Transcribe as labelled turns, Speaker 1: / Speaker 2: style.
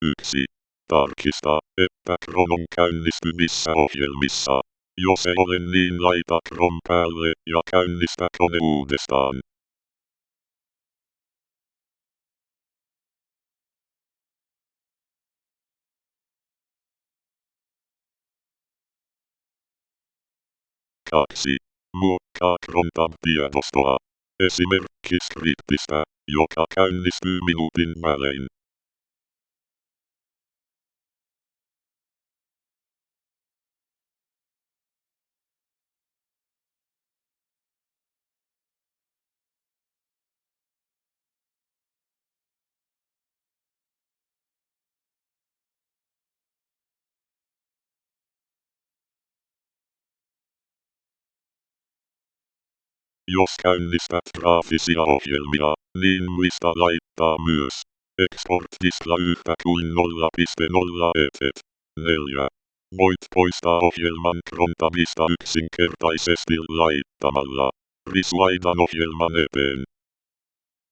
Speaker 1: 1. Tarkista, että Chrome on käynnistymissä ohjelmissa. Jos ei ole niin laita Chrome päälle ja käynnistä kone uudestaan. 2. Muokkaa Chrome-tab-tiedostoa. Esimerkki skriptistä, joka käynnistyy minuutin välein. 'Jos käynnistät graafisia ohjelmia, niin muista laittaa myös export-diskla yhtä kuin 0.0 etet. 4. Voit poistaa ohjelman Chrome-tabista yksinkertaisesti laittamalla Risuaidan ohjelman eteen.